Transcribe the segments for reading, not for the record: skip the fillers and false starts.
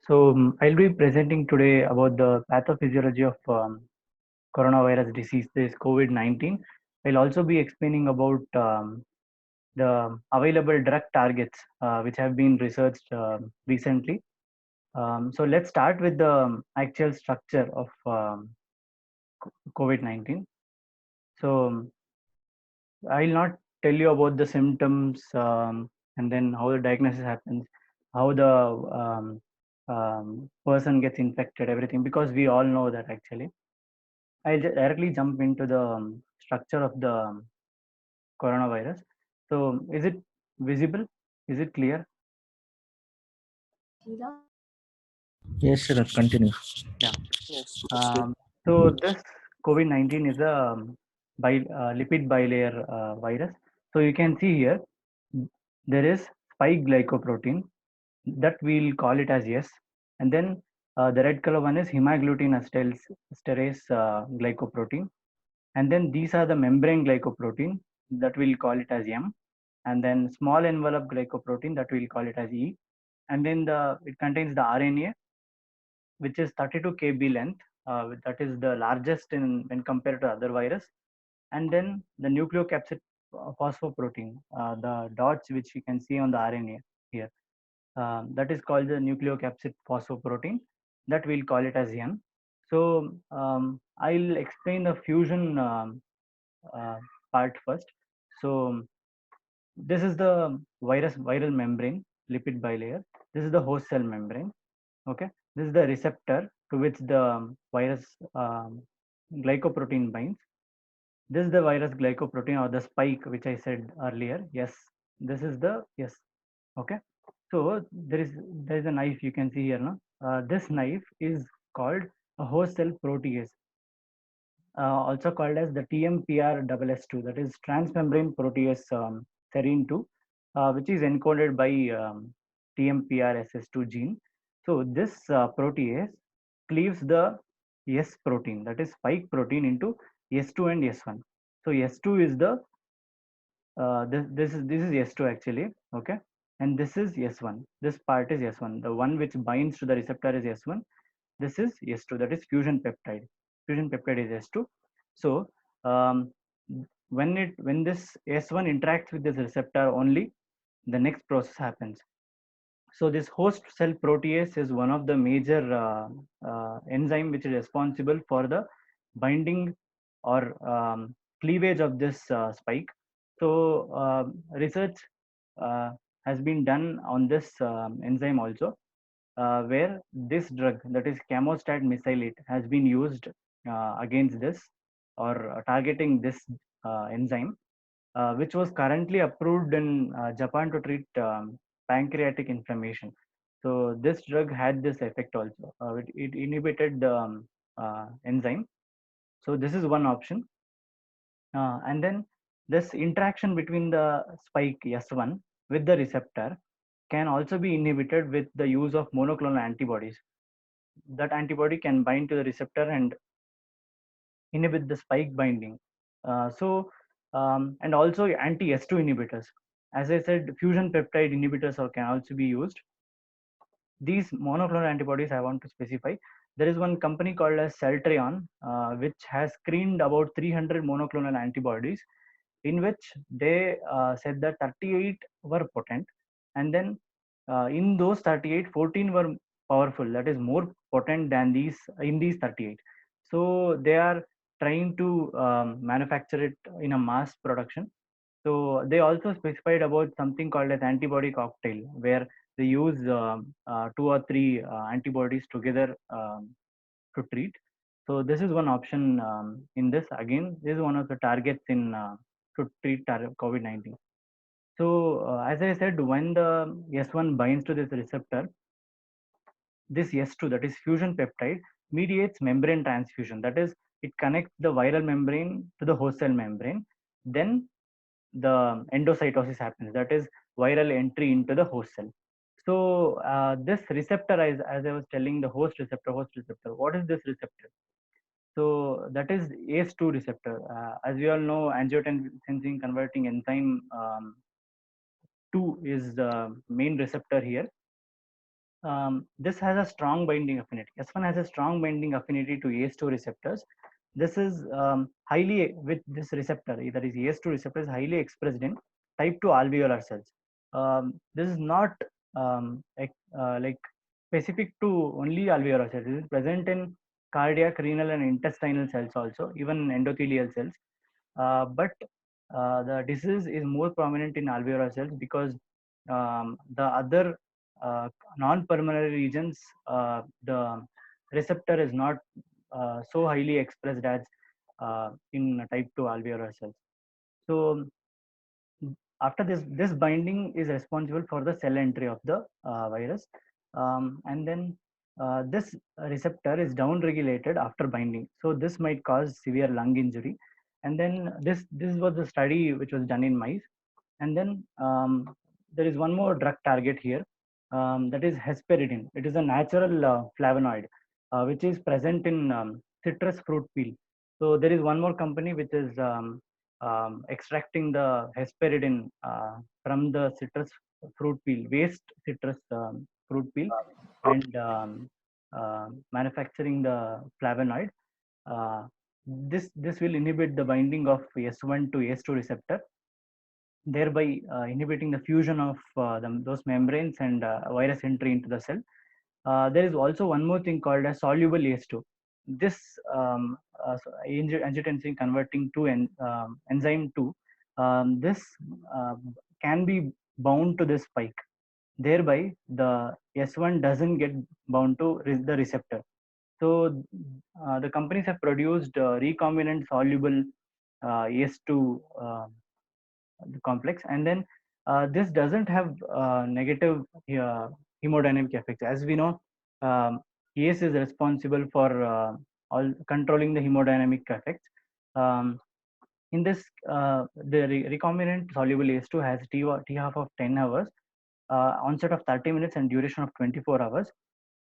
I'll be presenting today about the pathophysiology of coronavirus disease, this COVID-19. I'll also be explaining about the available drug targets which have been researched recently. So let's start with the actual structure of COVID-19. So I'll not tell you about the symptoms and then how the diagnosis happens, how the person gets infected, everything, because we all know that actually. I'll directly jump into the structure of the coronavirus. So, is it visible? Is it clear? Yes, Sharath, continue. Yeah. So, this COVID-19 is a lipid bilayer virus. So, you can see here there is spike glycoprotein that we'll call it as S, and then the red color one is hemagglutinin acetylsterase glycoprotein, and then these are the membrane glycoprotein that we'll call it as M, and then small envelope glycoprotein that we'll call it as E, and then it contains the RNA, which is 32 kb length, that is the largest in when compared to other virus, and then the nucleocapsid phosphoprotein, the dots which you can see on the RNA here, that is called the nucleocapsid phosphoprotein, that we'll call it as N. So I'll explain the fusion uh, part first. So this is the viral membrane, lipid bilayer. This is the host cell membrane. Okay, this is the receptor to which the virus glycoprotein binds. This is the virus glycoprotein or the spike, which I said earlier. Yes, this is the yes. Okay, so there is a knife you can see here. No, this knife is called a host cell protease, also called as the TMPRSS2, that is transmembrane protease serine 2, which is encoded by TMPRSS2 gene. So this protease cleaves the S protein, that is spike protein, into S2 and S1. So S2 is the this is S2 actually, okay, and this is S1. This part is S1. The one which binds to the receptor is S1. This is S2, that is fusion peptide. Fusion peptide is S2. So when this S1 interacts with this receptor only, the next process happens. So this host cell protease is one of the major enzyme which is responsible for the binding or cleavage of this spike. So research uh, has been done on this enzyme also, where this drug, that is camostat mesylate, has been used against this or targeting this enzyme, which was currently approved in Japan to treat pancreatic inflammation. So this drug had this effect also. It inhibited the enzyme. So this is one option. And then this interaction between the spike S1 with the receptor can also be inhibited with the use of monoclonal antibodies. That antibody can bind to the receptor and inhibit the spike binding. And also anti-S2 inhibitors. As I said, fusion peptide inhibitors can also be used. These monoclonal antibodies I want to specify. There is one company called as Celltrion, which has screened about 300 monoclonal antibodies, in which they said that 38 were potent, and then in those 38, 14 were powerful, that is more potent than these in these 38. So they are trying to manufacture it in a mass production. So they also specified about something called as antibody cocktail, where they use two or three antibodies together to treat. So this is one option in this. Again, this is one of the targets in to treat COVID-19. So as I said, when the S1 binds to this receptor, this S2, that is fusion peptide, mediates membrane transfusion. That is, it connects the viral membrane to the host cell membrane. Then the endocytosis happens, that is viral entry into the host cell. So this receptor, as I was telling, the host receptor, what is this receptor? So that is ACE2 receptor. As we all know, angiotensin converting enzyme 2 is the main receptor here. this has a strong binding affinity. S1 has a strong binding affinity to ACE2 receptors. This is highly with this receptor, that is ACE2 receptor, is highly expressed in type 2 alveolar cells. This is not like specific to only alveolar cells. It is present in cardiac, renal, and intestinal cells also, even endothelial cells. But the disease is more prominent in alveolar cells because the other non-pulmonary regions, the receptor is not so highly expressed as in type 2 alveolar cells. So after this binding is responsible for the cell entry of the virus, and then this receptor is down regulated after binding, so this might cause severe lung injury. And then this was the study which was done in mice. And then there is one more drug target here, that is hesperidin. It is a natural flavonoid which is present in citrus fruit peel. So there is one more company which is extracting the hesperidin from the citrus fruit peel, waste citrus fruit peel, and manufacturing the flavonoid. Uh, this will inhibit the binding of S1 to S2 receptor, thereby inhibiting the fusion of those membranes and virus entry into the cell. There is also one more thing called as soluble ACE2. This angiotensin converting to enzyme 2, this uh, can be bound to this spike. Thereby, the S1 doesn't get bound to the receptor. So the companies have produced recombinant soluble ACE2 complex, and then this doesn't have negative hemodynamic effects. As we know, ACE is responsible for all controlling the hemodynamic effects. Um, in this, the recombinant soluble ACE2 has T half of 10 hours, onset of 30 minutes, and duration of 24 hours.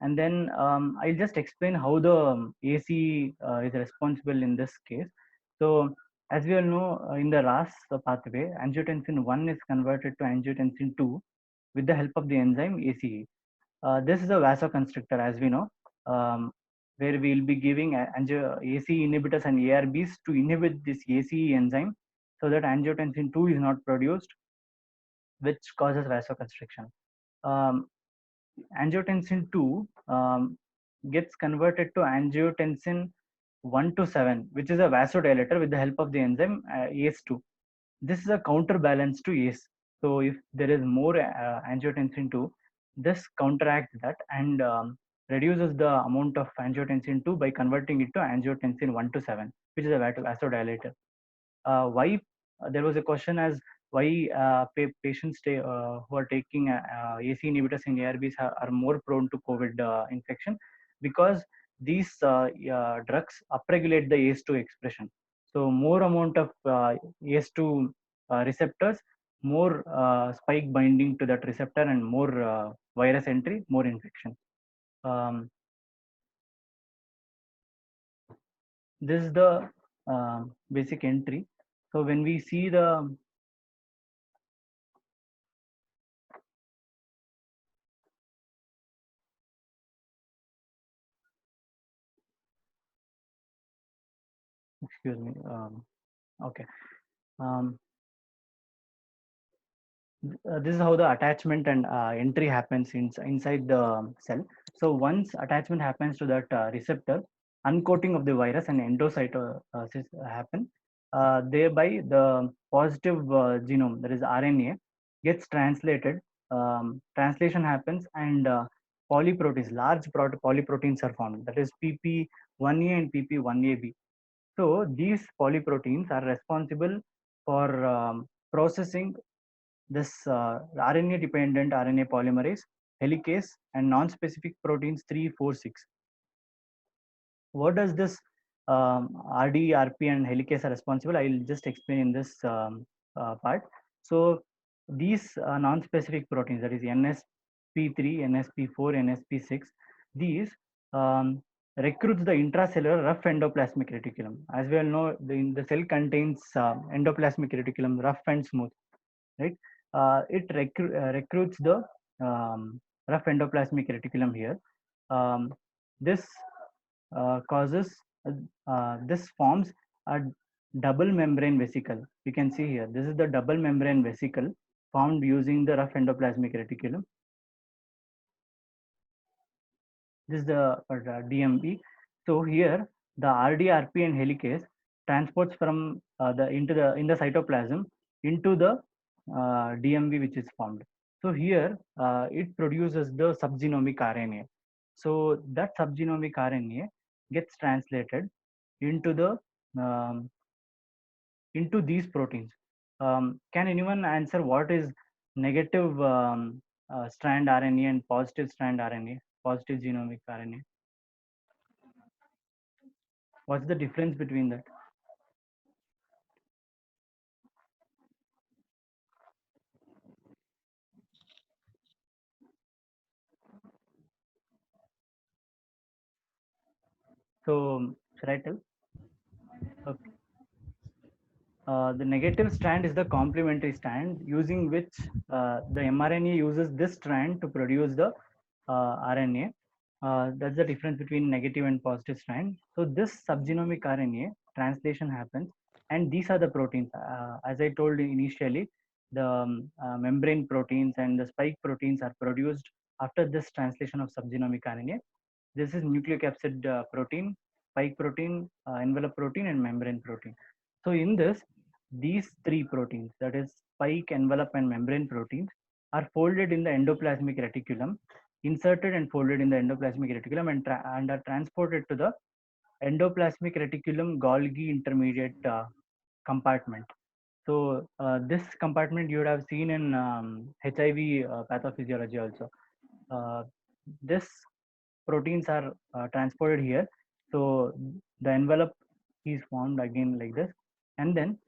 And then I'll just explain how the AC is responsible in this case. So as we all know, in the RAS pathway, angiotensin 1 is converted to angiotensin 2 with the help of the enzyme ACE. This is a vasoconstrictor, as we know, where we'll be giving ACE inhibitors and ARBs to inhibit this ACE enzyme so that angiotensin 2 is not produced, which causes vasoconstriction. Um, Angiotensin 2 gets converted to angiotensin 1 to 7, which is a vasodilator with the help of the enzyme ACE2. This is a counterbalance to ACE. So if there is more angiotensin 2, this counteracts that and reduces the amount of angiotensin 2 by converting it to angiotensin 1 to 7, which is a vasodilator. Why there was a question as why patients who are taking AC inhibitors and ARBs are more prone to COVID infection, because these drugs upregulate the ACE2 expression. So more amount of ACE2 receptors, more spike binding to that receptor, and more virus entry, more infection. Um, this is the basic entry. So when we see the excuse me. Okay. Um, this is how the attachment and entry happens inside the cell. So once attachment happens to that receptor, uncoating of the virus and endocytosis happen. Thereby, the positive genome, that is RNA, gets translated. Translation happens, and polyproteins, large polyproteins are formed. That is PP1A and PP1AB. So these polyproteins are responsible for processing this RNA-dependent RNA polymerase, helicase, and non-specific proteins 3, 4, 6. What does this RD, RP, and helicase are responsible? I'll just explain in this part. So these non-specific proteins, that is NSP3, NSP4, NSP6, these um, recruits the intracellular rough endoplasmic reticulum. As we all know, the cell contains endoplasmic reticulum, rough and smooth, right? It recruits the rough endoplasmic reticulum here. This causes this forms a double membrane vesicle. You can see here, this is the double membrane vesicle formed using the rough endoplasmic reticulum. This is the DMB. So here the RDRP and helicase transports from the into the in the cytoplasm into the DMB which is formed. So here it produces the subgenomic RNA. So that subgenomic RNA gets translated into the um, into these proteins. Can anyone answer what is negative strand RNA and positive strand RNA, positive genomic RNA? What's the difference between that? So should I tell? Okay. The negative strand is the complementary strand using which the mRNA uses this strand to produce the RNA. That's the difference between negative and positive strand. So this subgenomic RNA translation happens, and these are the proteins. As I told initially, the membrane proteins and the spike proteins are produced after this translation of subgenomic RNA. This is nucleocapsid protein, spike protein, envelope protein, and membrane protein. So in this, these three proteins, that is spike, envelope, and membrane proteins, are folded in the endoplasmic reticulum, inserted and folded in the endoplasmic reticulum, and are transported to the endoplasmic reticulum Golgi intermediate compartment. So this compartment you would have seen in HIV pathophysiology also. Uh, this proteins are transported here. So the envelope is formed again like this, and then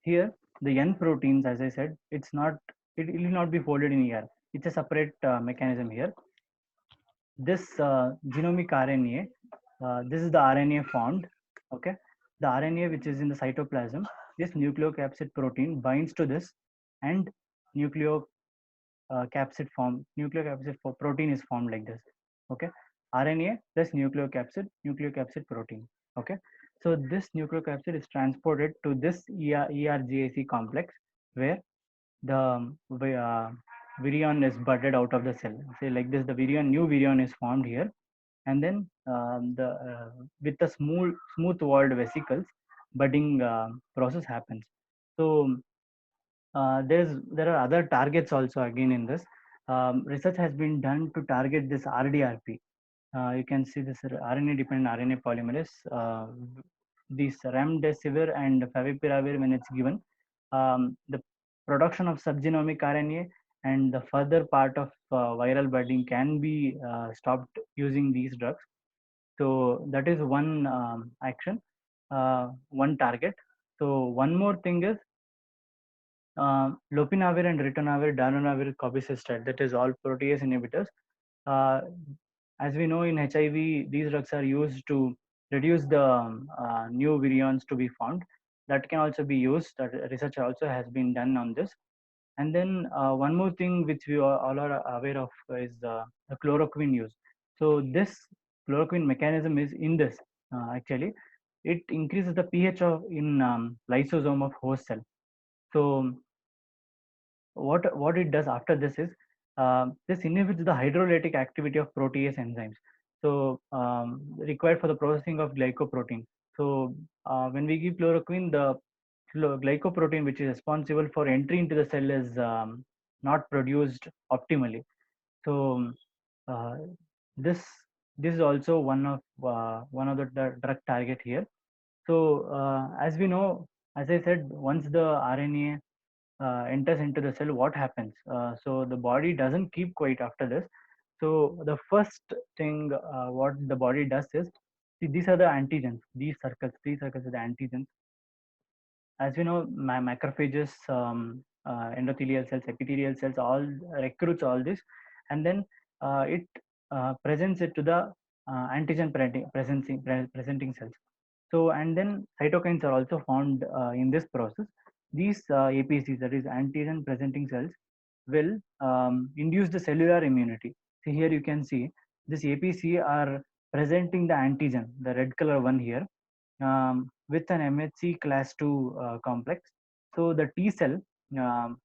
here the N proteins, as I said, it will not be folded in here. It's a separate mechanism here. This genomic RNA, this is the RNA formed. Okay, the RNA which is in the cytoplasm, this nucleocapsid protein binds to this, and nucleocapsid protein is formed like this. Okay, RNA plus nucleocapsid protein. Okay, so this nucleocapsid is transported to this ERGAC complex, where the virion is budded out of the cell. Say like this, the new virion is formed here, and then the with the smooth walled vesicles, budding process happens. So there are other targets also again in this. Research has been done to target this RDRP. You can see this RNA dependent RNA polymerase. This remdesivir and favipiravir, when it's given, the production of subgenomic RNA and the further part of viral budding can be stopped using these drugs. So that is one action, one target. So one more thing is lopinavir and ritonavir, darunavir, cobicistat, that is all protease inhibitors. Uh, as we know, in HIV, these drugs are used to reduce the new virions to be formed. That can also be used. That research also has been done on this. And then one more thing which we all are aware of is the chloroquine use. So this chloroquine mechanism is in this actually. It increases the pH of in lysosome of host cell. So what it does after this is this inhibits the hydrolytic activity of protease enzymes, so required for the processing of glycoprotein. So when we give chloroquine, the glycoprotein which is responsible for entry into the cell is not produced optimally. So uh, this this is also one of the drug target here. So as we know, as I said, once the RNA enters into the cell, what happens? So the body doesn't keep quiet after this. So the first thing what the body does is, see, these are the antigens. These circles are the antigens. As we know, macrophages, endothelial cells, epithelial cells, all recruits all this, and then it presents it to the antigen presenting cells. So, and then cytokines are also formed in this process. These APCs, that is antigen presenting cells, will induce the cellular immunity. So here you can see this APC are presenting the antigen, the red color one here, with an MHC class 2 complex. So the T cell um,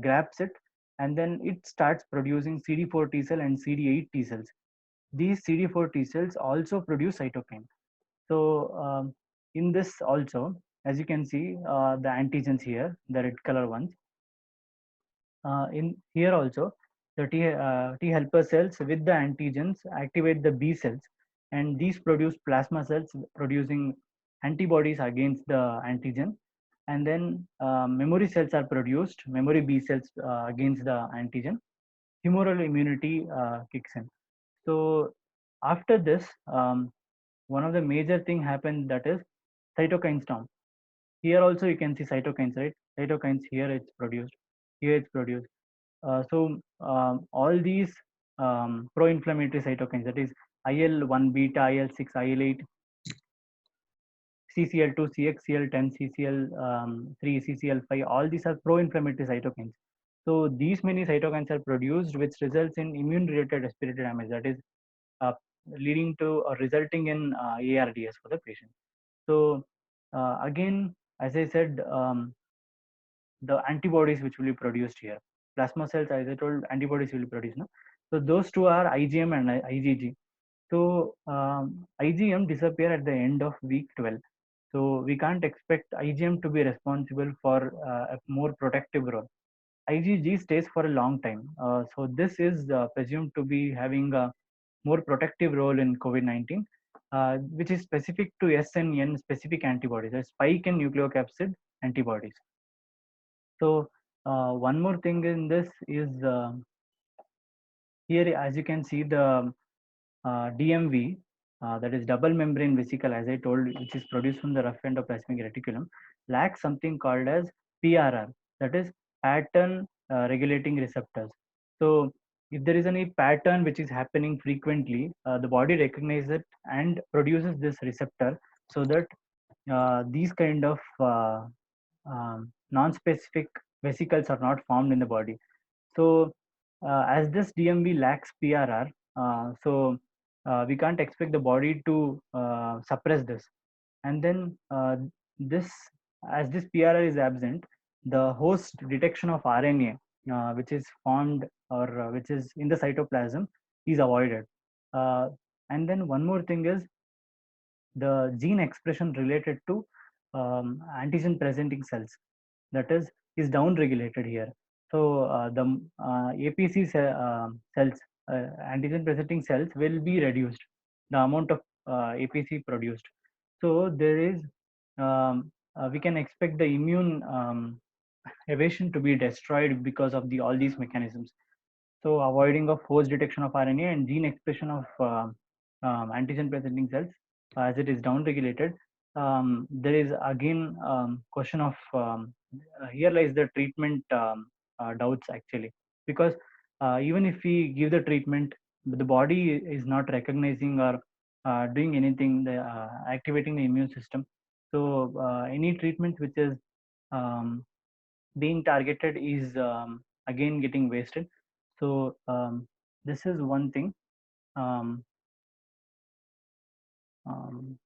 grabs it, and then it starts producing CD4 T cell and CD8 T cells. These CD4 T cells also produce cytokine. So in this also, as you can see, the antigens here, the red color ones. In here also, the T helper cells with the antigens activate the B cells, and these produce plasma cells producing antibodies against the antigen. And then memory cells are produced, memory B cells against the antigen. Humoral immunity kicks in. So after this, one of the major thing happened, that is cytokine storm. Here also you can see cytokines, right? Cytokines here it's produced, here it's produced. All these pro-inflammatory cytokines, that is IL-1 beta, IL-6, IL-8, CCL2, CXCL10, CCL3, CCL5, all these are pro-inflammatory cytokines. So these many cytokines are produced, which results in immune-related respiratory damage, that is uh, leading to or resulting in ARDS for the patient. So again, as I said, the antibodies which will be produced here, plasma cells, as I told, antibodies will be produced. No? So those two are IgM and IgG. So IgM disappear at the end of week 12. So we can't expect IgM to be responsible for a more protective role. IgG stays for a long time. So this is presumed to be having a more protective role in COVID-19, which is specific to S and N specific antibodies, spike and nucleocapsid antibodies. So one more thing in this is here, as you can see, the DMV, that is double membrane vesicle, as I told, which is produced from the rough endoplasmic reticulum, lacks something called as PRR, that is pattern regulating receptors. So if there is any pattern which is happening frequently, the body recognizes it and produces this receptor, so that these kind of non-specific vesicles are not formed in the body. So as this DMV lacks PRR, we can't expect the body to suppress this. And then this, as this PRR is absent, the host detection of RNA, which is formed or which is in the cytoplasm, is avoided. And then one more thing is the gene expression related to antigen presenting cells, that is down regulated here. So the APC cells, antigen presenting cells, will be reduced, the amount of APC produced. So there is we can expect the immune evasion to be destroyed because of the all these mechanisms. So avoiding of host detection of RNA and gene expression of antigen presenting cells, as it is down regulated. There is again question of here lies the treatment doubts actually, because even if we give the treatment, the body is not recognizing or doing anything, activating the immune system. So any treatment which is being targeted is again getting wasted. So this is one thing. Um, um,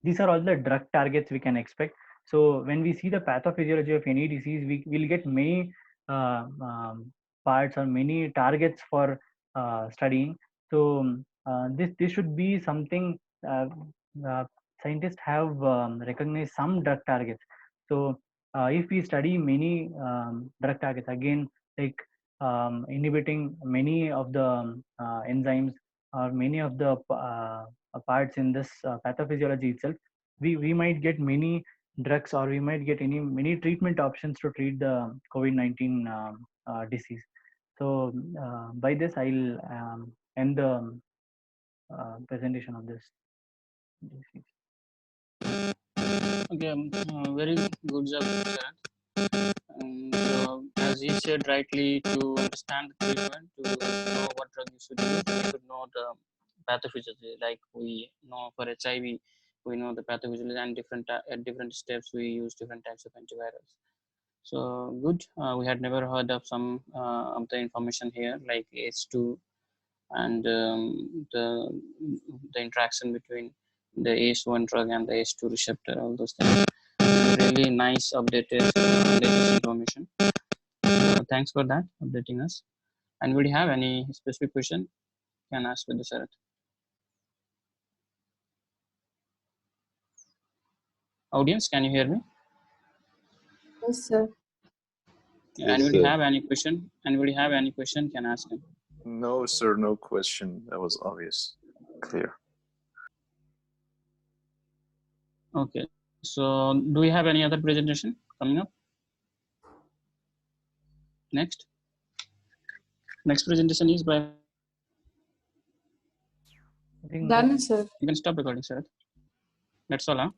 these are all the drug targets we can expect. So when we see the pathophysiology of any disease, we will get many parts or many targets for studying. So this should be something uh, scientists have recognized some drug targets. So if we study many drug targets, again, like inhibiting many of the enzymes or many of the parts in this pathophysiology itself, we might get many drugs, or we might get many treatment options to treat the COVID-19 disease. So by this, I'll end the presentation of this disease. Okay, very good job, Sir. And as you said rightly, to understand the treatment, to know what drug you should use, you should know the pathophysiology. Like we know for HIV, we know the pathophysiology, and different at different steps we use different types of antivirals. So good. We had never heard of some of the information here, like ACE2 and the interaction between the ACE1 drug and the ACE2 receptor. All those things. Really nice updated latest information. Thanks for that, updating us. Anybody have any specific question? Can ask with the Sarath. Audience, can you hear me? Yes, sir. Anybody sir. have any question? Anybody have any question? Can ask him. No, sir, no question. That was obvious. Clear. Okay. So do we have any other presentation coming up? Next. Next presentation is by. I think Done, sir. You can stop recording, sir. That's all, huh?